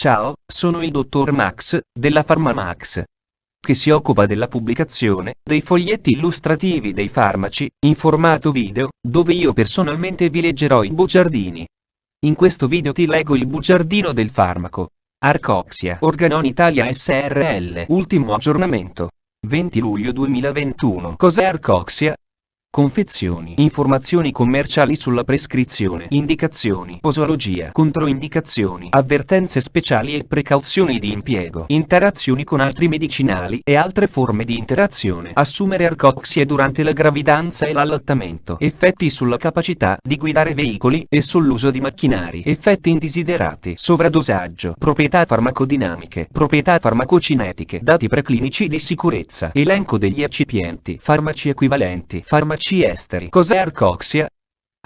Ciao, sono il dottor Max, della PharmaMax, che si occupa della pubblicazione dei foglietti illustrativi dei farmaci, in formato video, dove io personalmente vi leggerò i bugiardini. In questo video ti leggo il bugiardino del farmaco. Arcoxia Organon Italia SRL. Ultimo aggiornamento. 20 luglio 2021. Cos'è Arcoxia? Confezioni, informazioni commerciali sulla prescrizione, indicazioni, posologia, controindicazioni, avvertenze speciali e precauzioni di impiego, interazioni con altri medicinali e altre forme di interazione. Assumere Arcoxia durante la gravidanza e l'allattamento. Effetti sulla capacità di guidare veicoli e sull'uso di macchinari. Effetti indesiderati. Sovradosaggio. Proprietà farmacodinamiche. Proprietà farmacocinetiche. Dati preclinici di sicurezza. Elenco degli eccipienti. Farmaci equivalenti. Farmaci esteri. Cos'è Arcoxia?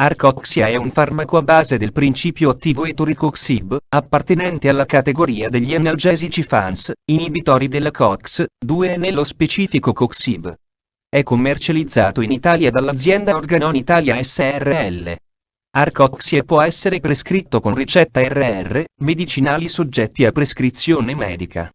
Arcoxia è un farmaco a base del principio attivo etoricoxib, appartenente alla categoria degli analgesici FANS, inibitori della COX-2 e nello specifico coxib. È commercializzato in Italia dall'azienda Organon Italia SRL. Arcoxia può essere prescritto con ricetta RR, medicinali soggetti a prescrizione medica.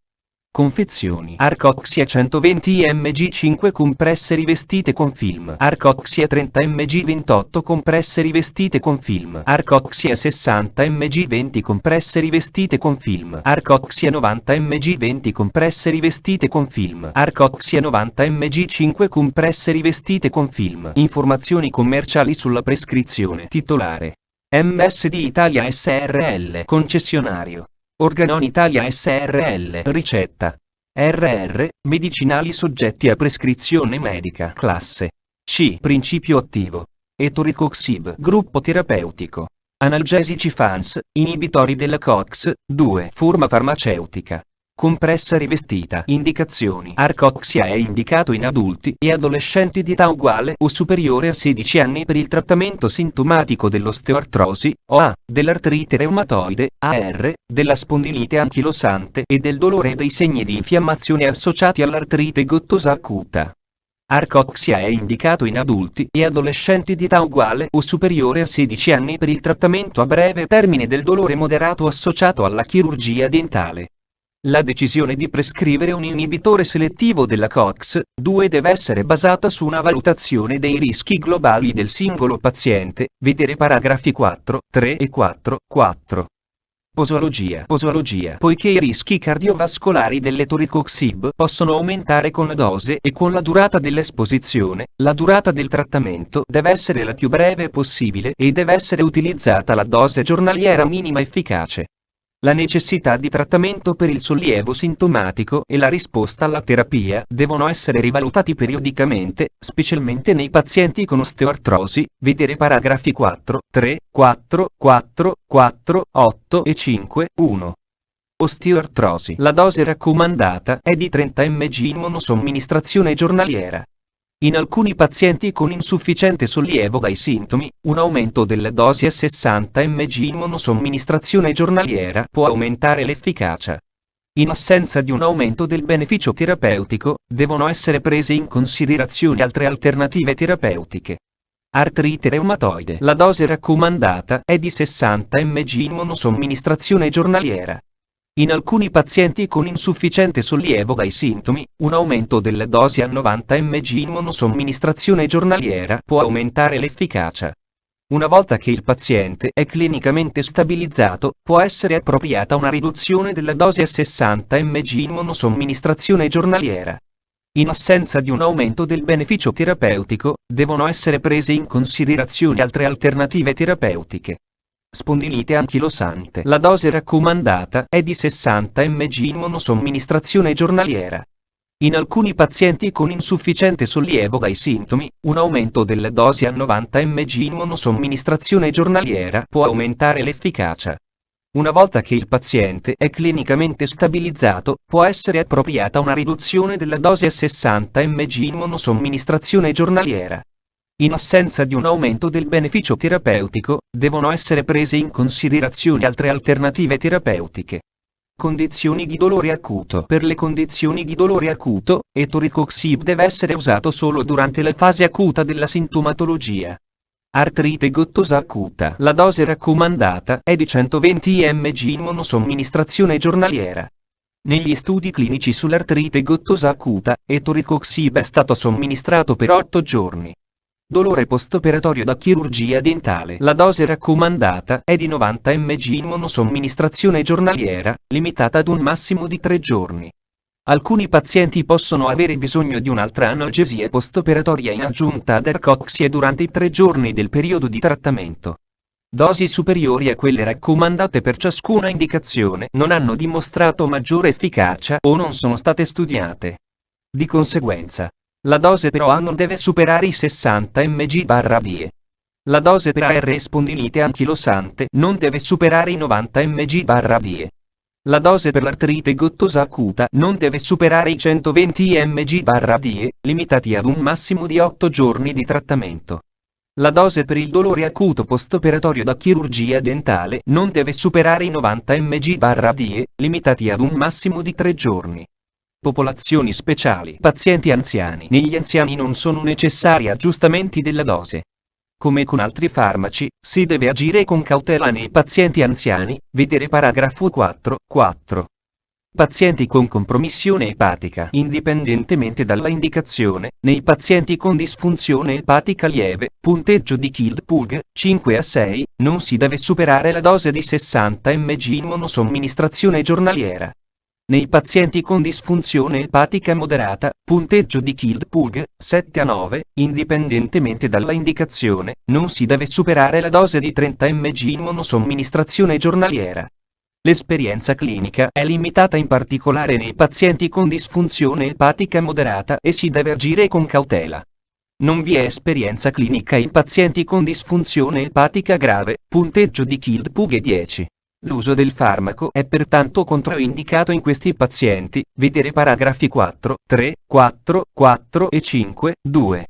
Confezioni. Arcoxia 120 mg 5 compresse rivestite con film. Arcoxia 30 mg 28 compresse rivestite con film. Arcoxia 60 mg 20 compresse rivestite con film. Arcoxia 90 mg 20 compresse rivestite con film. Arcoxia 90 mg 5 compresse rivestite con film. Informazioni commerciali sulla prescrizione. Titolare: MSD Italia SRL. Concessionario: Organon Italia SRL. Ricetta: RR, medicinali soggetti a prescrizione medica. Classe C. Principio attivo: etoricoxib. Gruppo terapeutico: analgesici FANS, inibitori della COX-2. Forma farmaceutica: compressa rivestita. Indicazioni: Arcoxia è indicato in adulti e adolescenti di età uguale o superiore a 16 anni per il trattamento sintomatico dell'osteoartrosi, OA, dell'artrite reumatoide, AR, della spondilite anchilosante e del dolore e dei segni di infiammazione associati all'artrite gottosa acuta. Arcoxia è indicato in adulti e adolescenti di età uguale o superiore a 16 anni per il trattamento a breve termine del dolore moderato associato alla chirurgia dentale. La decisione di prescrivere un inibitore selettivo della COX-2 deve essere basata su una valutazione dei rischi globali del singolo paziente, vedere paragrafi 4, 3 e 4. Posologia. Poiché i rischi cardiovascolari dell'etoricoxib possono aumentare con la dose e con la durata dell'esposizione, la durata del trattamento deve essere la più breve possibile e deve essere utilizzata la dose giornaliera minima efficace. La necessità di trattamento per il sollievo sintomatico e la risposta alla terapia devono essere rivalutati periodicamente, specialmente nei pazienti con osteoartrosi, vedere paragrafi 4, 3, 4, 8 e 5, 1. Osteoartrosi. La dose raccomandata è di 30 mg in monosomministrazione giornaliera. In alcuni pazienti con insufficiente sollievo dai sintomi, un aumento delle dosi a 60 mg in monosomministrazione giornaliera può aumentare l'efficacia. In assenza di un aumento del beneficio terapeutico, devono essere prese in considerazione altre alternative terapeutiche. Artrite reumatoide. La dose raccomandata è di 60 mg in monosomministrazione giornaliera. In alcuni pazienti con insufficiente sollievo dai sintomi, un aumento delle dosi a 90 mg in monosomministrazione giornaliera può aumentare l'efficacia. Una volta che il paziente è clinicamente stabilizzato, può essere appropriata una riduzione della dose a 60 mg in monosomministrazione giornaliera. In assenza di un aumento del beneficio terapeutico, devono essere prese in considerazione altre alternative terapeutiche. Spondilite anchilosante. La dose raccomandata è di 60 mg in monosomministrazione giornaliera. In alcuni pazienti con insufficiente sollievo dai sintomi, un aumento delle dosi a 90 mg in monosomministrazione giornaliera può aumentare l'efficacia. Una volta che il paziente è clinicamente stabilizzato, può essere appropriata una riduzione della dose a 60 mg in monosomministrazione giornaliera. In assenza di un aumento del beneficio terapeutico, devono essere prese in considerazione altre alternative terapeutiche. Condizioni di dolore acuto. Per le condizioni di dolore acuto, etoricoxib deve essere usato solo durante la fase acuta della sintomatologia. Artrite gottosa acuta. La dose raccomandata è di 120 mg in monosomministrazione giornaliera. Negli studi clinici sull'artrite gottosa acuta, etoricoxib è stato somministrato per 8 giorni. Dolore postoperatorio da chirurgia dentale. La dose raccomandata è di 90 mg in monosomministrazione giornaliera, limitata ad un massimo di 3 giorni. Alcuni pazienti possono avere bisogno di un'altra analgesia postoperatoria in aggiunta ad Arcoxia durante i 3 giorni del periodo di trattamento. Dosi superiori a quelle raccomandate per ciascuna indicazione non hanno dimostrato maggiore efficacia o non sono state studiate. Di conseguenza, la dose per OA non deve superare i 60 mg/die. La dose per AR spondilite anchilosante non deve superare i 90 mg/die. La dose per l'artrite gottosa acuta non deve superare i 120 mg/die, limitati ad un massimo di 8 giorni di trattamento. La dose per il dolore acuto postoperatorio da chirurgia dentale non deve superare i 90 mg/die, limitati ad un massimo di 3 giorni. Popolazioni speciali. Pazienti anziani. Negli anziani non sono necessari aggiustamenti della dose. Come con altri farmaci, si deve agire con cautela nei pazienti anziani, vedere paragrafo 4.4. Pazienti con compromissione epatica. Indipendentemente dalla indicazione, nei pazienti con disfunzione epatica lieve, punteggio di Kild-Pugh, 5 a 6, non si deve superare la dose di 60 mg in monosomministrazione giornaliera. Nei pazienti con disfunzione epatica moderata, punteggio di Kild-Pugh, 7 a 9, indipendentemente dalla indicazione, non si deve superare la dose di 30 mg in monosomministrazione giornaliera. L'esperienza clinica è limitata in particolare nei pazienti con disfunzione epatica moderata e si deve agire con cautela. Non vi è esperienza clinica in pazienti con disfunzione epatica grave, punteggio di Kild-Pugh 10. L'uso del farmaco è pertanto controindicato in questi pazienti, vedere paragrafi 4, 3, 4, 4 e 5, 2.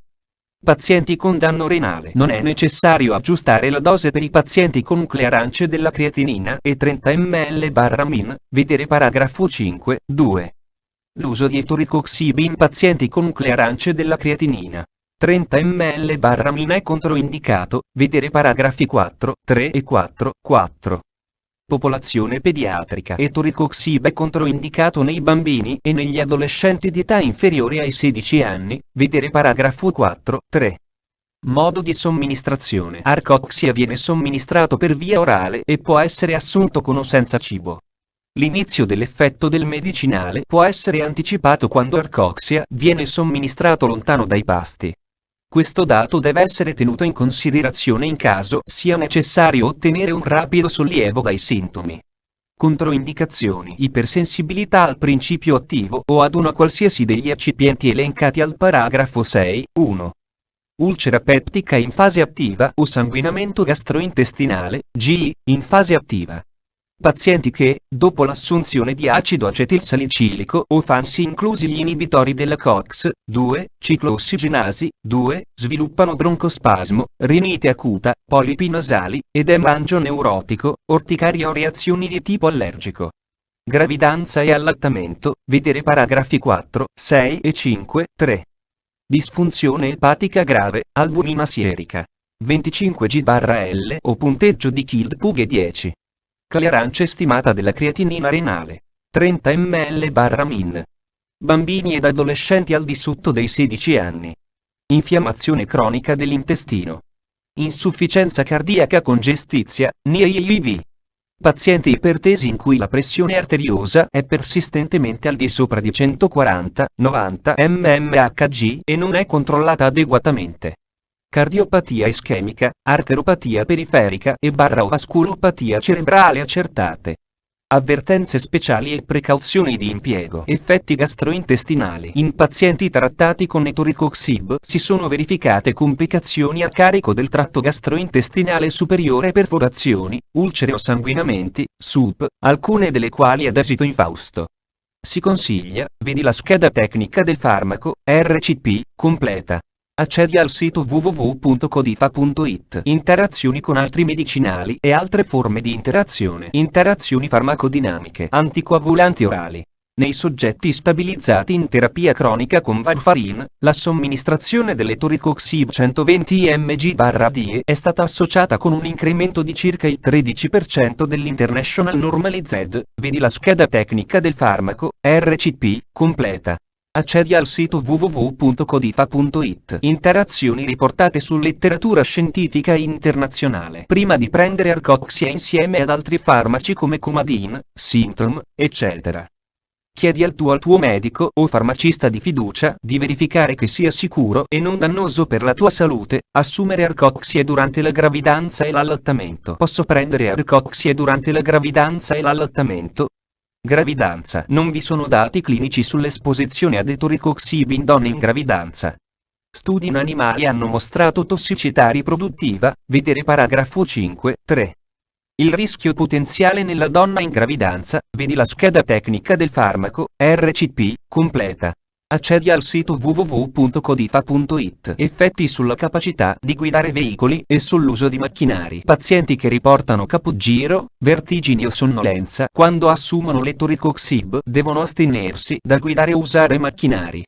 Pazienti con danno renale. Non è necessario aggiustare la dose per i pazienti con clearance della creatinina e 30 ml/min, vedere paragrafo 5, 2. L'uso di etoricoxib in pazienti con clearance della creatinina. 30 ml/min è controindicato, vedere paragrafi 4, 3 e 4, 4. Popolazione pediatrica. Etoricoxib è controindicato nei bambini e negli adolescenti di età inferiore ai 16 anni, vedere paragrafo 4, 3. Modo di somministrazione. Arcoxia viene somministrato per via orale e può essere assunto con o senza cibo. L'inizio dell'effetto del medicinale può essere anticipato quando Arcoxia viene somministrato lontano dai pasti. Questo dato deve essere tenuto in considerazione in caso sia necessario ottenere un rapido sollievo dai sintomi. Controindicazioni. Ipersensibilità al principio attivo o ad una qualsiasi degli eccipienti elencati al paragrafo 6, 1. Ulcera peptica in fase attiva o sanguinamento gastrointestinale, GI, in fase attiva. Pazienti che, dopo l'assunzione di acido acetilsalicilico o FANSI inclusi gli inibitori della COX-2, cicloossigenasi 2, sviluppano broncospasmo, rinite acuta, polipi nasali, edema angioneurotico, orticaria o reazioni di tipo allergico. Gravidanza e allattamento, vedere paragrafi 4, 6 e 5, 3. Disfunzione epatica grave, albumina sierica. 25 g/L o punteggio di Kild-Pugh 10. Clearance stimata della creatinina renale. 30 ml/min. Bambini ed adolescenti al di sotto dei 16 anni. Infiammazione cronica dell'intestino. Insufficienza cardiaca congestizia, NIAIV. Pazienti ipertesi in cui la pressione arteriosa è persistentemente al di sopra di 140-90 mmHg e non è controllata adeguatamente. Cardiopatia ischemica, arteropatia periferica e vasculopatia cerebrale accertate. Avvertenze speciali e precauzioni di impiego. Effetti gastrointestinali. In pazienti trattati con etoricoxib si sono verificate complicazioni a carico del tratto gastrointestinale superiore, perforazioni, ulcere o sanguinamenti, SUP, alcune delle quali ad esito infausto. Si consiglia, vedi la scheda tecnica del farmaco, RCP, completa. Accedi al sito www.codifa.it. Interazioni con altri medicinali e altre forme di interazione. Interazioni farmacodinamiche. Anticoagulanti orali. Nei soggetti stabilizzati in terapia cronica con varfarin, la somministrazione dell'etoricoxib 120 mg/die è stata associata con un incremento di circa il 13% dell'International Normalized, vedi la scheda tecnica del farmaco, RCP, completa. Accedi al sito www.codifa.it. Interazioni riportate su letteratura scientifica internazionale. Prima di prendere Arcoxia insieme ad altri farmaci come Coumadin, Symptom, eccetera. Chiedi al tuo medico o farmacista di fiducia di verificare che sia sicuro e non dannoso per la tua salute assumere Arcoxia durante la gravidanza e l'allattamento. Posso prendere Arcoxia durante la gravidanza e l'allattamento? Gravidanza. Non vi sono dati clinici sull'esposizione ad etoricoxib in donne in gravidanza. Studi in animali hanno mostrato tossicità riproduttiva, vedere paragrafo 5.3. Il rischio potenziale nella donna in gravidanza, vedi la scheda tecnica del farmaco, RCP, completa. Accedi al sito www.codifa.it. Effetti sulla capacità di guidare veicoli e sull'uso di macchinari. Pazienti che riportano capogiro, vertigini o sonnolenza quando assumono l'etoricoxib devono astenersi da guidare o usare macchinari.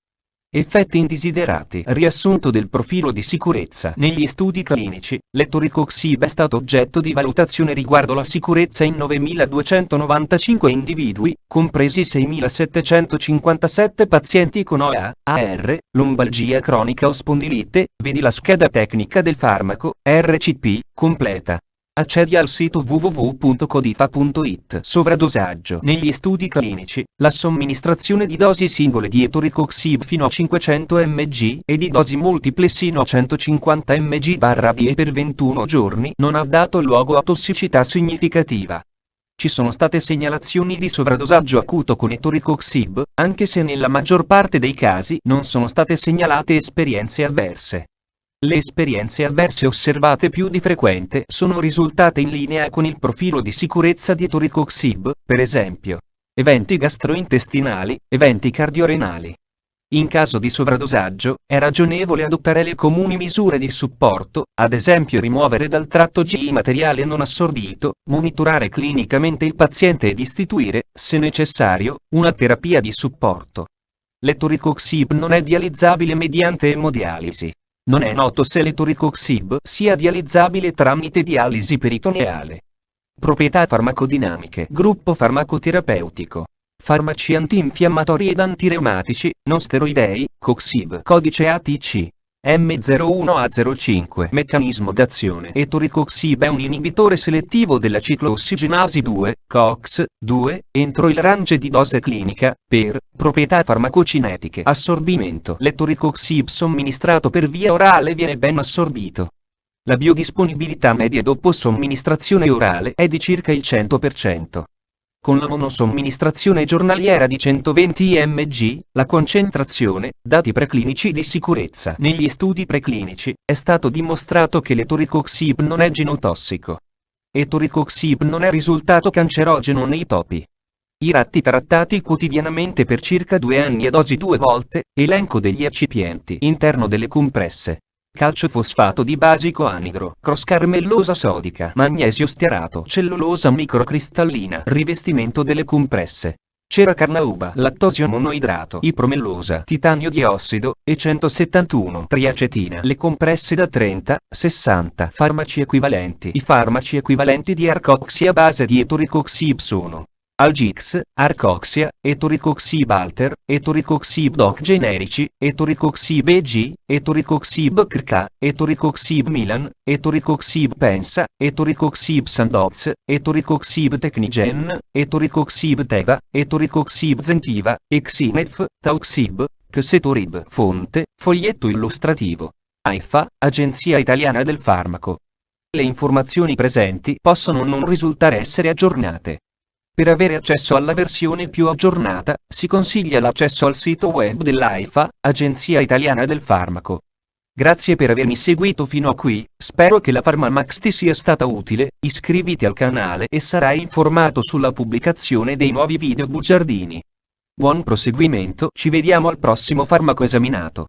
Effetti indesiderati. Riassunto del profilo di sicurezza. Negli studi clinici, l'etoricoxib è stato oggetto di valutazione riguardo la sicurezza in 9.295 individui, compresi 6.757 pazienti con OA, AR, lombalgia cronica o spondilite, vedi la scheda tecnica del farmaco, RCP, completa. Accedi al sito www.codifa.it. Sovradosaggio. Negli studi clinici, la somministrazione di dosi singole di etoricoxib fino a 500 mg e di dosi multiple sino a 150 mg/die per 21 giorni non ha dato luogo a tossicità significativa. Ci sono state segnalazioni di sovradosaggio acuto con etoricoxib, anche se nella maggior parte dei casi non sono state segnalate esperienze avverse. Le esperienze avverse osservate più di frequente sono risultate in linea con il profilo di sicurezza di etoricoxib, per esempio, eventi gastrointestinali, eventi cardiorenali. In caso di sovradosaggio, è ragionevole adottare le comuni misure di supporto, ad esempio rimuovere dal tratto GI materiale non assorbito, monitorare clinicamente il paziente ed istituire, se necessario, una terapia di supporto. L'etoricoxib non è dializzabile mediante emodialisi. Non è noto se l'etoricoxib sia dializzabile tramite dialisi peritoneale. Proprietà farmacodinamiche. Gruppo farmacoterapeutico. Farmaci antinfiammatori ed antireumatici, non steroidei, Coxib. Codice ATC. M01A05. Meccanismo d'azione. Etoricoxib è un inibitore selettivo della cicloossigenasi 2, COX-2, entro il range di dose clinica, per proprietà farmacocinetiche. Assorbimento. L'etoricoxib somministrato per via orale viene ben assorbito. La biodisponibilità media dopo somministrazione orale è di circa il 100%. Con la monosomministrazione giornaliera di 120 mg, la concentrazione, dati preclinici di sicurezza. Negli studi preclinici, è stato dimostrato che l'etoricoxib non è genotossico. Etoricoxib non è risultato cancerogeno nei topi. I ratti trattati quotidianamente per circa 2 anni a dosi 2 volte, elenco degli eccipienti. Interno delle compresse. Calcio fosfato di basico anidro, crosscarmellosa sodica, magnesio stearato, cellulosa microcristallina, rivestimento delle compresse. Cera carnauba, lattosio monoidrato, ipromellosa, titanio diossido, e 171 triacetina. Le compresse da 30, 60 farmaci equivalenti. I farmaci equivalenti di Arcoxia a base di etoricoxib sono Algix, Arcoxia, etoricoxib Alter, etoricoxib Doc generici, etoricoxib EG, etoricoxib CRK, etoricoxib Milan, etoricoxib Pensa, etoricoxib Sandoz, etoricoxib Technigen, etoricoxib Teva, etoricoxib Zentiva, Exinef, Tauxib, Xetorib. Fonte, foglietto illustrativo. AIFA, Agenzia Italiana del Farmaco. Le informazioni presenti possono non risultare essere aggiornate. Per avere accesso alla versione più aggiornata, si consiglia l'accesso al sito web dell'AIFA, Agenzia Italiana del Farmaco. Grazie per avermi seguito fino a qui, spero che la PharmaMax ti sia stata utile, iscriviti al canale e sarai informato sulla pubblicazione dei nuovi video bugiardini. Buon proseguimento, ci vediamo al prossimo farmaco esaminato.